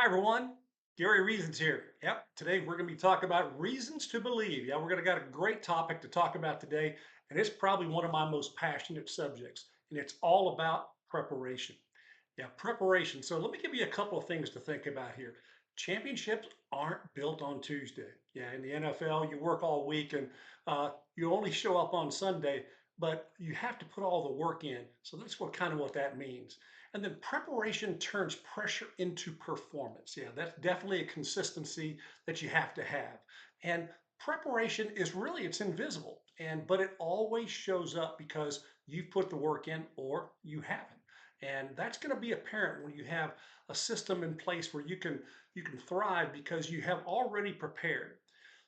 Hi everyone, Gary Reasons here. Yep, today we're going to be talking about reasons to believe. Yeah, we're going to got a great topic to talk about today, and it's probably one of my most passionate subjects, and it's all about preparation. Yeah, preparation. So let me give you a couple of things to think about here. Championships aren't built on Tuesday. Yeah, in the NFL, you work all week and you only show up on Sunday, but you have to put all the work in. So that's what kind of what that means. And then preparation turns pressure into performance. Yeah, that's definitely a consistency that you have to have. And preparation is really it's invisible, and but it always shows up because you've put the work in or you haven't. And that's going to be apparent when you have a system in place where you can thrive because you have already prepared.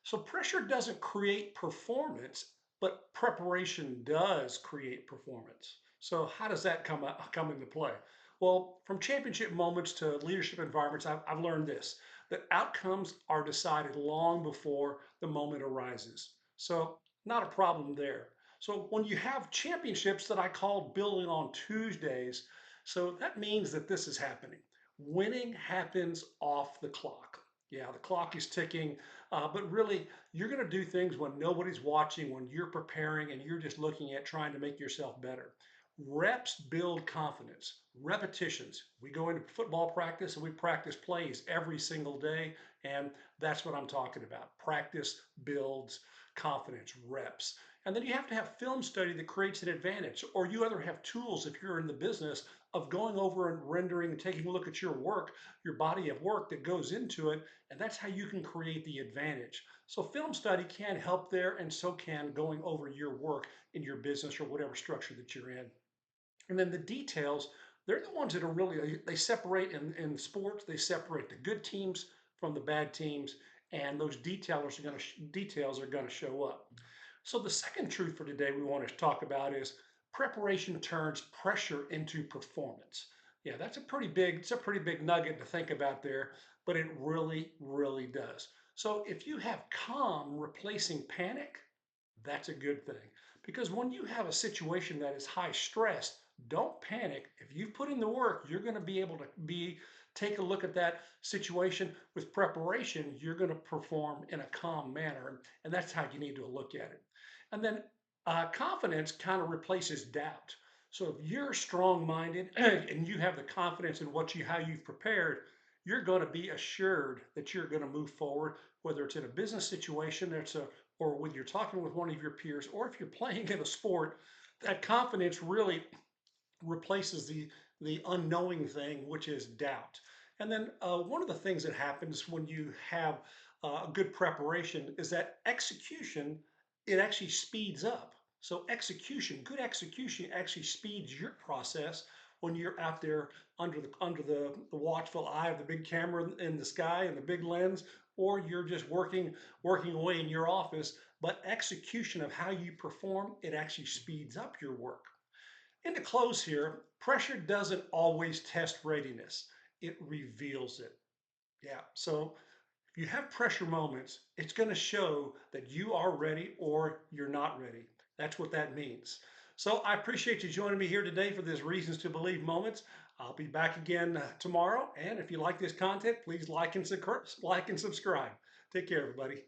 So pressure doesn't create performance, but preparation does create performance. So how does that come into play? Well, from championship moments to leadership environments, I've learned this, that outcomes are decided long before the moment arises. So not a problem there. So when you have championships that I call building on Tuesdays, so that means that this is happening. Winning happens off the clock. Yeah, the clock is ticking, but really, you're going to do things when nobody's watching, when you're preparing and you're just looking at trying to make yourself better. Reps build confidence. Repetitions. We go into football practice and we practice plays every single day, and that's what I'm talking about. Practice builds confidence, reps. And then you have to have film study that creates an advantage, or you either have tools if you're in the business of going over and rendering and taking a look at your work, your body of work that goes into it, and that's how you can create the advantage. So film study can help there, and so can going over your work in your business or whatever structure that you're in. And then the details, they're the ones that are really, they separate in sports, they separate the good teams from the bad teams, and those details are going to show up. So the second truth for today we want to talk about is preparation turns pressure into performance. Yeah, it's a pretty big nugget to think about there, but it really, really does. So if you have calm replacing panic, that's a good thing. Because when you have a situation that is high stress, don't panic. If you've put in the work, you're going to be able to take a look at that situation with preparation. You're going to perform in a calm manner, and that's how you need to look at it. And then confidence kind of replaces doubt. So if you're strong-minded and you have the confidence in how you've prepared, you're going to be assured that you're going to move forward, whether it's in a business situation, or when you're talking with one of your peers, or if you're playing in a sport. That confidence really replaces the unknowing thing, which is doubt. And then one of the things that happens when you have a good preparation is that execution, it actually speeds up. So good execution actually speeds your process when you're out there under the watchful eye of the big camera in the sky and the big lens, or you're just working away in your office. But execution of how you perform, it actually speeds up your work. And to close here, pressure doesn't always test readiness, it reveals it. Yeah. So if you have pressure moments, it's going to show that you are ready or you're not ready. That's what that means. So I appreciate you joining me here today for this Reasons to Believe moments. I'll be back again tomorrow. And if you like this content, please like and subscribe. Take care, everybody.